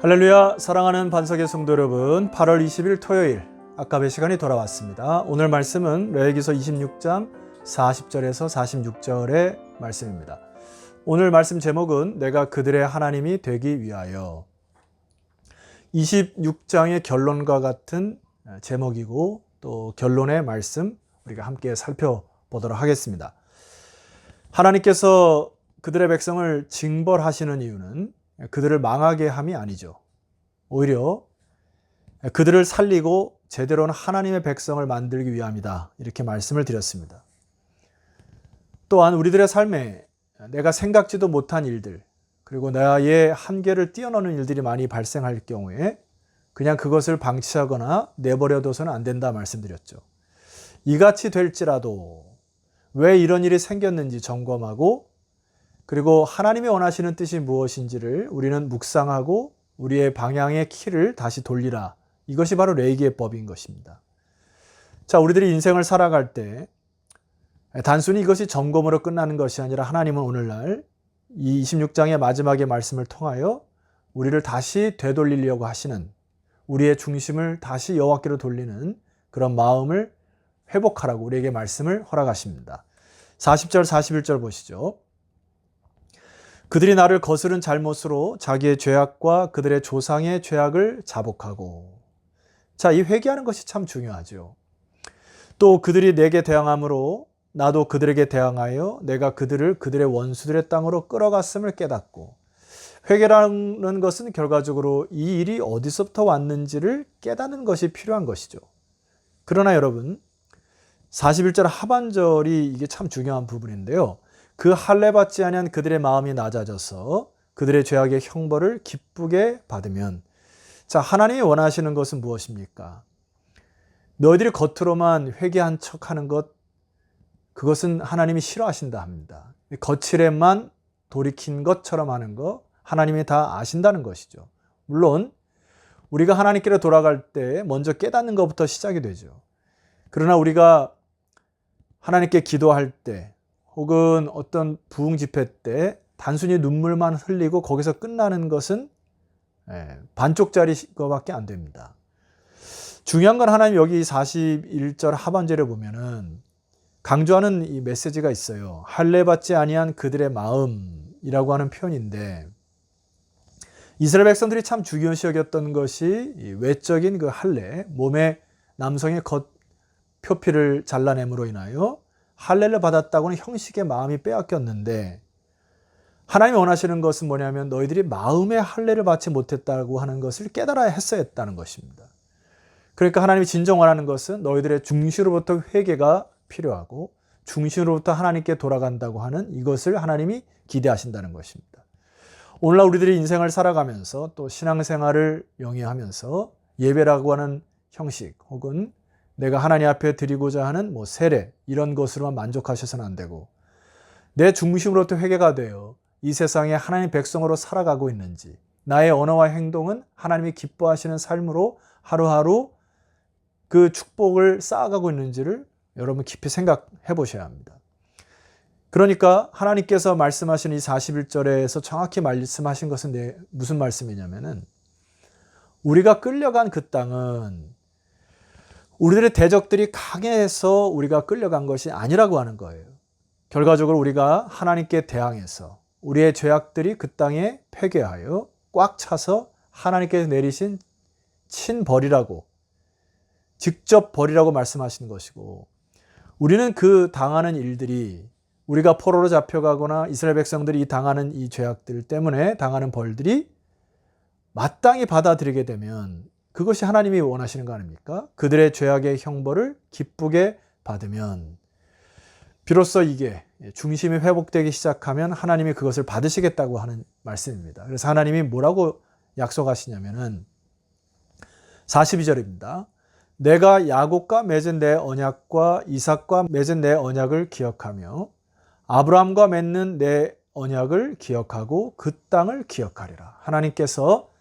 할렐루야, 사랑하는 반석의 성도 여러분, 8월 20일 토요일 아까의 시간이 돌아왔습니다. 오늘 말씀은 레위기서 26장 40절에서 46절의 말씀입니다. 오늘 말씀 제목은 내가 그들의 하나님이 되기 위하여. 26장의 결론과 같은 제목이고 또 결론의 말씀 우리가 함께 살펴보도록 하겠습니다. 하나님께서 그들의 백성을 징벌하시는 이유는 그들을 망하게 함이 아니죠. 오히려 그들을 살리고 제대로는 하나님의 백성을 만들기 위함이다. 이렇게 말씀을 드렸습니다. 또한 우리들의 삶에 내가 생각지도 못한 일들, 그리고 나의 한계를 뛰어넘는 일들이 많이 발생할 경우에 그냥 그것을 방치하거나 내버려둬서는 안 된다 말씀드렸죠. 이같이 될지라도 왜 이런 일이 생겼는지 점검하고, 그리고 하나님이 원하시는 뜻이 무엇인지를 우리는 묵상하고 우리의 방향의 키를 다시 돌리라. 이것이 바로 레위기의 법인 것입니다. 자, 우리들이 인생을 살아갈 때 단순히 이것이 점검으로 끝나는 것이 아니라 하나님은 오늘날 이 26장의 마지막의 말씀을 통하여 우리를 다시 되돌리려고 하시는, 우리의 중심을 다시 여호와께로 돌리는 그런 마음을 회복하라고 우리에게 말씀을 허락하십니다. 40절 41절 보시죠. 그들이 나를 거스른 잘못으로 자기의 죄악과 그들의 조상의 죄악을 자복하고. 자, 이 회개하는 것이 참 중요하죠. 또 그들이 내게 대항함으로 나도 그들에게 대항하여 내가 그들을 그들의 원수들의 땅으로 끌어갔음을 깨닫고. 회개라는 것은 결과적으로 이 일이 어디서부터 왔는지를 깨닫는 것이 필요한 것이죠. 그러나 여러분, 41절 하반절이 이게 참 중요한 부분인데요. 그 할례 받지 아니한 그들의 마음이 낮아져서 그들의 죄악의 형벌을 기쁘게 받으면. 자, 하나님이 원하시는 것은 무엇입니까? 너희들이 겉으로만 회개한 척하는 것, 그것은 하나님이 싫어하신다 합니다. 거칠에만 돌이킨 것처럼 하는 거 하나님이 다 아신다는 것이죠. 물론 우리가 하나님께로 돌아갈 때 먼저 깨닫는 것부터 시작이 되죠. 그러나 우리가 하나님께 기도할 때 혹은 어떤 부흥 집회 때 단순히 눈물만 흘리고 거기서 끝나는 것은 반쪽짜리 거밖에 안 됩니다. 중요한 건 하나님 여기 41절 하반절에 보면은 강조하는 이 메시지가 있어요. 할례 받지 아니한 그들의 마음이라고 하는 표현인데, 이스라엘 백성들이 참 중요시 여겼던 것이 외적인 그 할례, 몸에 남성의 겉 표피를 잘라냄으로 인하여 할례를 받았다고는 형식의 마음이 빼앗겼는데, 하나님이 원하시는 것은 뭐냐면 너희들이 마음의 할례를 받지 못했다고 하는 것을 깨달아야 했어야 했다는 것입니다. 그러니까 하나님이 진정 원하는 것은 너희들의 중심으로부터 회개가 필요하고 중심으로부터 하나님께 돌아간다고 하는 이것을 하나님이 기대하신다는 것입니다. 오늘날 우리들이 인생을 살아가면서 또 신앙생활을 영위하면서 예배라고 하는 형식 혹은 내가 하나님 앞에 드리고자 하는 세례 이런 것으로만 만족하셔서는 안 되고, 내 중심으로부터 회개가 되어 이 세상에 하나님 백성으로 살아가고 있는지, 나의 언어와 행동은 하나님이 기뻐하시는 삶으로 하루하루 그 축복을 쌓아가고 있는지를 여러분 깊이 생각해 보셔야 합니다. 그러니까 하나님께서 말씀하신 이 41절에서 정확히 말씀하신 것은 무슨 말씀이냐면은, 우리가 끌려간 그 땅은 우리들의 대적들이 강해서 우리가 끌려간 것이 아니라고 하는 거예요. 결과적으로 우리가 하나님께 대항해서 우리의 죄악들이 그 땅에 폐괴하여 꽉 차서 하나님께서 내리신 친벌이라고, 직접 벌이라고 말씀하시는 것이고, 우리는 그 당하는 일들이, 우리가 포로로 잡혀가거나 이스라엘 백성들이 당하는 이 죄악들 때문에 당하는 벌들이 마땅히 받아들이게 되면 그것이 하나님이 원하시는 거 아닙니까? 그들의 죄악의 형벌을 기쁘게 받으면 비로소 이게 중심이 회복되기 시작하면 하나님이 그것을 받으시겠다고 하는 말씀입니다. 그래서 하나님이 뭐라고 약속하시냐면은 42절입니다. 내가 야곱과 맺은 내 언약과 이삭과 맺은 내 언약을 기억하며 아브라함과 맺는 내 언약을 기억하고 그 땅을 기억하리라. 하나님께서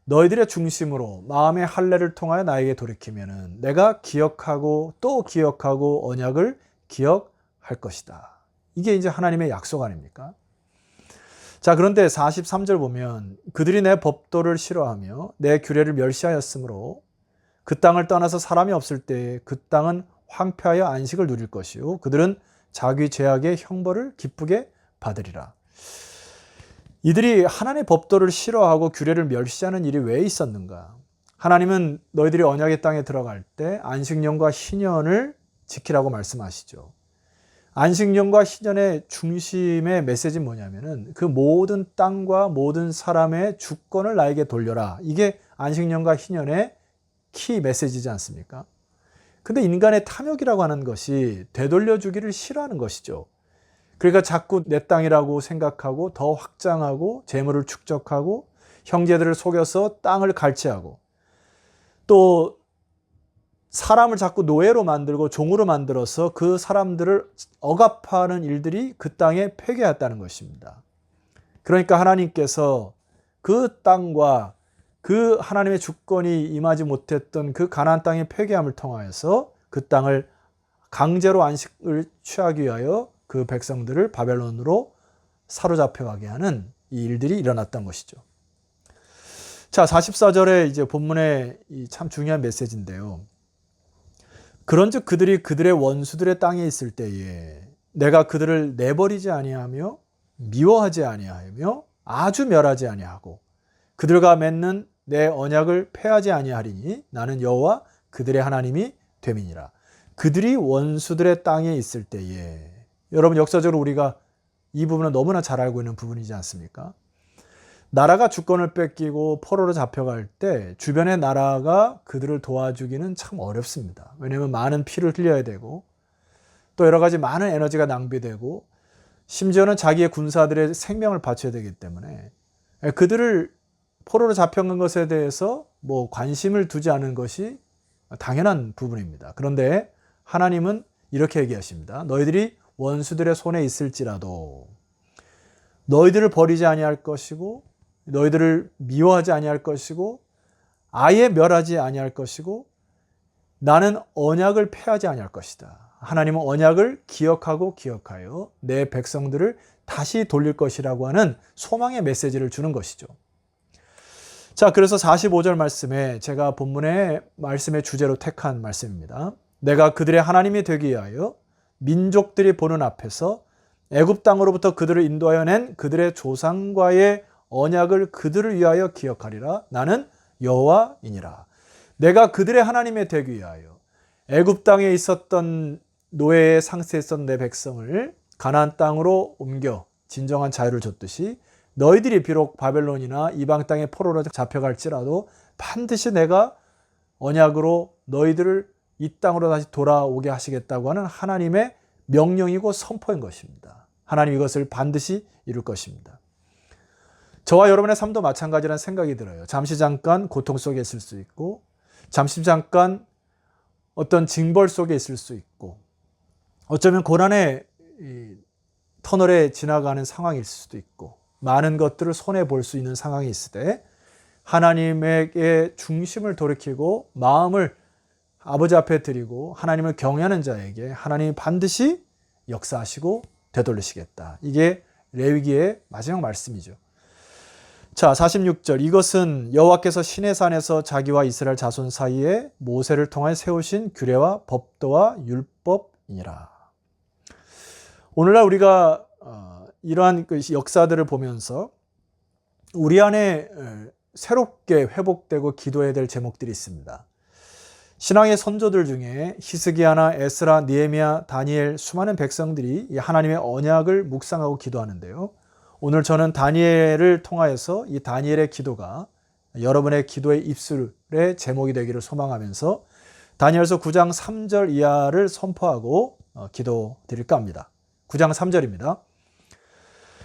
너희들의 중심으로 마음의 할례를 통하여 나에게 돌이키면은 내가 기억하고 또 기억하고 언약을 기억할 것이다. 이게 이제 하나님의 약속 아닙니까? 자, 그런데 43절 보면 그들이 내 법도를 싫어하며 내 규례를 멸시하였으므로 그 땅을 떠나서 사람이 없을 때에 그 땅은 황폐하여 안식을 누릴 것이요 그들은 자기 죄악의 형벌을 기쁘게 받으리라. 이들이 하나님의 법도를 싫어하고 규례를 멸시하는 일이 왜 있었는가? 하나님은 너희들이 언약의 땅에 들어갈 때 안식년과 희년을 지키라고 말씀하시죠. 안식년과 희년의 중심의 메시지는 뭐냐면은 그 모든 땅과 모든 사람의 주권을 나에게 돌려라. 이게 안식년과 희년의 키 메시지지 않습니까? 근데 인간의 탐욕이라고 하는 것이 되돌려주기를 싫어하는 것이죠. 그러니까 자꾸 내 땅이라고 생각하고 더 확장하고 재물을 축적하고 형제들을 속여서 땅을 갈취하고 또 사람을 자꾸 노예로 만들고 종으로 만들어서 그 사람들을 억압하는 일들이 그 땅에 폐기하였다는 것입니다. 그러니까 하나님께서 그 땅과 그 하나님의 주권이 임하지 못했던 그 가나안 땅의 폐기함을 통하여서 그 땅을 강제로 안식을 취하기 위하여 그 백성들을 바벨론으로 사로잡혀가게 하는 이 일들이 일어났던 것이죠. 자, 44절에 이제 본문에 참 중요한 메시지인데요. 그런즉 그들이 그들의 원수들의 땅에 있을 때에 내가 그들을 내버리지 아니하며 미워하지 아니하며 아주 멸하지 아니하고 그들과 맺는 내 언약을 폐하지 아니하리니 나는 여호와 그들의 하나님이 됨이니라. 그들이 원수들의 땅에 있을 때에, 여러분 역사적으로 우리가 이 부분은 너무나 잘 알고 있는 부분이지 않습니까? 나라가 주권을 뺏기고 포로로 잡혀갈 때 주변의 나라가 그들을 도와주기는 참 어렵습니다. 왜냐하면 많은 피를 흘려야 되고 또 여러 가지 많은 에너지가 낭비되고 심지어는 자기의 군사들의 생명을 바쳐야 되기 때문에 그들을 포로로 잡혀간 것에 대해서 뭐 관심을 두지 않은 것이 당연한 부분입니다. 그런데 하나님은 이렇게 얘기하십니다. 너희들이 원수들의 손에 있을지라도 너희들을 버리지 아니할 것이고 너희들을 미워하지 아니할 것이고 아예 멸하지 아니할 것이고 나는 언약을 폐하지 아니할 것이다. 하나님은 언약을 기억하고 기억하여 내 백성들을 다시 돌릴 것이라고 하는 소망의 메시지를 주는 것이죠. 자, 그래서 45절 말씀에 제가 본문의 말씀의 주제로 택한 말씀입니다. 내가 그들의 하나님이 되기 위하여 민족들이 보는 앞에서 애굽 땅으로부터 그들을 인도하여 낸 그들의 조상과의 언약을 그들을 위하여 기억하리라. 나는 여호와이니라. 내가 그들의 하나님이 되기 위하여 애굽 땅에 있었던 노예의 상태에 있었던 내 백성을 가나안 땅으로 옮겨 진정한 자유를 줬듯이 너희들이 비록 바벨론이나 이방 땅에 포로로 잡혀갈지라도 반드시 내가 언약으로 너희들을 이 땅으로 다시 돌아오게 하시겠다고 하는 하나님의 명령이고 선포인 것입니다. 하나님 이것을 반드시 이룰 것입니다. 저와 여러분의 삶도 마찬가지라는 생각이 들어요. 잠시 잠깐 고통 속에 있을 수 있고 잠시 잠깐 어떤 징벌 속에 있을 수 있고 어쩌면 고난의 터널에 지나가는 상황일 수도 있고 많은 것들을 손해볼 수 있는 상황이 있을 때 하나님에게 중심을 돌이키고 마음을 아버지 앞에 드리고 하나님을 경외하는 자에게 하나님이 반드시 역사하시고 되돌리시겠다. 이게 레위기의 마지막 말씀이죠. 자, 46절 이것은 여호와께서 시내산에서 자기와 이스라엘 자손 사이에 모세를 통하여 세우신 규례와 법도와 율법이니라. 오늘날 우리가 이러한 역사들을 보면서 우리 안에 새롭게 회복되고 기도해야 될 제목들이 있습니다. 신앙의 선조들 중에 히스기야나 에스라, 느헤미야, 다니엘 수많은 백성들이 하나님의 언약을 묵상하고 기도하는데요. 오늘 저는 다니엘을 통하여서 이 다니엘의 기도가 여러분의 기도의 입술의 제목이 되기를 소망하면서 다니엘서 9장 3절 이하를 선포하고 기도 드릴까 합니다. 9장 3절입니다.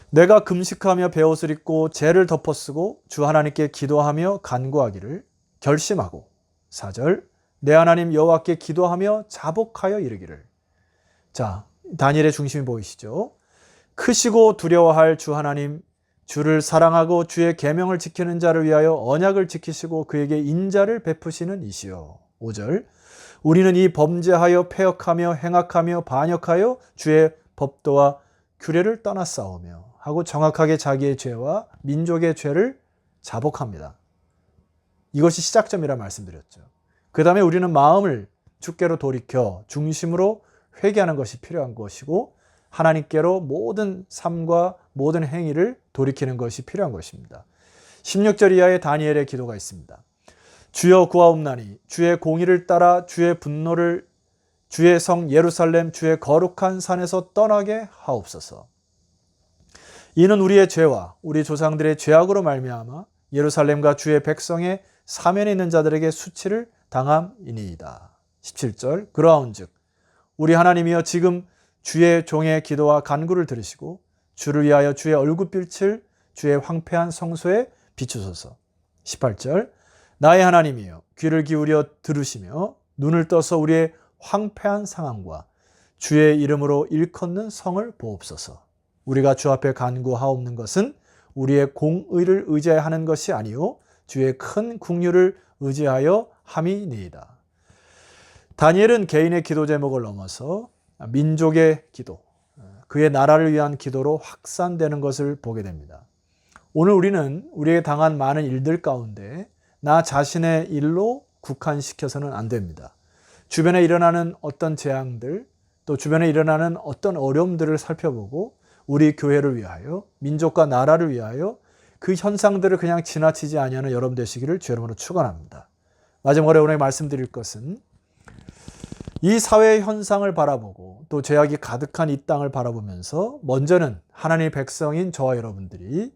내가 금식하며 베옷을 입고 죄를 덮어쓰고 주 하나님께 기도하며 간구하기를 결심하고 4절 내 하나님 여호와께 기도하며 자복하여 이르기를. 자, 다니엘의 중심이 보이시죠? 크시고 두려워할 주 하나님, 주를 사랑하고 주의 계명을 지키는 자를 위하여 언약을 지키시고 그에게 인자를 베푸시는 이시여. 5절 우리는 이 범죄하여 패역하며 행악하며 반역하여 주의 법도와 규례를 떠났사오며. 하고 정확하게 자기의 죄와 민족의 죄를 자복합니다. 이것이 시작점이라 말씀드렸죠. 그 다음에 우리는 마음을 주께로 돌이켜 중심으로 회개하는 것이 필요한 것이고 하나님께로 모든 삶과 모든 행위를 돌이키는 것이 필요한 것입니다. 16절 이하의 다니엘의 기도가 있습니다. 주여 구하옵나니 주의 공의를 따라 주의 분노를 주의 성 예루살렘 주의 거룩한 산에서 떠나게 하옵소서. 이는 우리의 죄와 우리 조상들의 죄악으로 말미암아 예루살렘과 주의 백성의 사면에 있는 자들에게 수치를 당함이니이다. 17절 그러한즉 우리 하나님이여 지금 주의 종의 기도와 간구를 들으시고 주를 위하여 주의 얼굴빛을 주의 황폐한 성소에 비추소서. 18절 나의 하나님이여 귀를 기울여 들으시며 눈을 떠서 우리의 황폐한 상황과 주의 이름으로 일컫는 성을 보옵소서. 우리가 주 앞에 간구하옵는 것은 우리의 공의를 의지하여 하는 것이 아니요 주의 큰 긍휼을 의지하여 함이니이다. 다니엘은 개인의 기도 제목을 넘어서 민족의 기도, 그의 나라를 위한 기도로 확산되는 것을 보게 됩니다. 오늘 우리는 우리에게 당한 많은 일들 가운데 나 자신의 일로 국한시켜서는 안 됩니다. 주변에 일어나는 어떤 재앙들, 또 주변에 일어나는 어떤 어려움들을 살펴보고 우리 교회를 위하여, 민족과 나라를 위하여 그 현상들을 그냥 지나치지 아니하는 여러분 되시기를 주 이름으로 축원합니다. 마지막으로 오늘 말씀드릴 것은 이 사회의 현상을 바라보고 또 죄악이 가득한 이 땅을 바라보면서 먼저는 하나님의 백성인 저와 여러분들이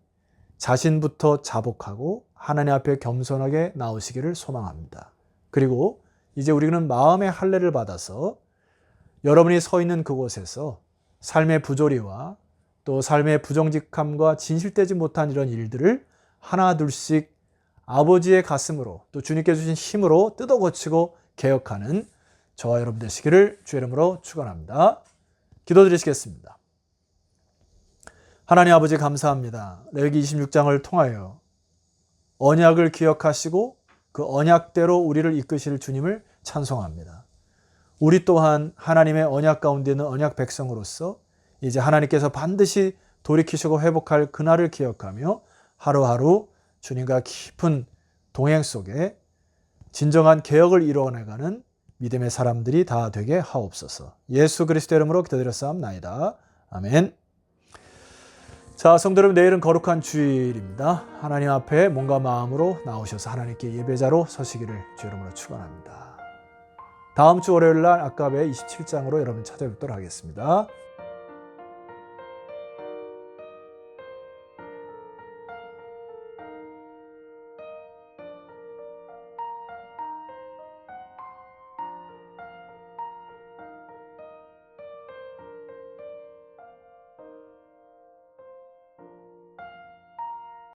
자신부터 자복하고 하나님 앞에 겸손하게 나오시기를 소망합니다. 그리고 이제 우리는 마음의 할례를 받아서 여러분이 서 있는 그곳에서 삶의 부조리와 또 삶의 부정직함과 진실되지 못한 이런 일들을 하나 둘씩 아버지의 가슴으로 또 주님께 주신 힘으로 뜯어 고치고 개혁하는 저와 여러분 되시기를 주의 이름으로 축원합니다. 기도드리시겠습니다. 하나님 아버지 감사합니다. 레위기 26장을 통하여 언약을 기억하시고 그 언약대로 우리를 이끄실 주님을 찬송합니다. 우리 또한 하나님의 언약 가운데 있는 언약 백성으로서 이제 하나님께서 반드시 돌이키시고 회복할 그날을 기억하며 하루하루 주님과 깊은 동행 속에 진정한 개혁을 이루어내가는 믿음의 사람들이 다 되게 하옵소서. 예수 그리스도 이름으로 기도드렸사옵나이다. 아멘. 자, 성도 여러분, 내일은 거룩한 주일입니다. 하나님 앞에 몸과 마음으로 나오셔서 하나님께 예배자로 서시기를 주 이름으로 축원합니다. 다음 주 월요일 날 아까베 27장으로 여러분 찾아뵙도록 하겠습니다.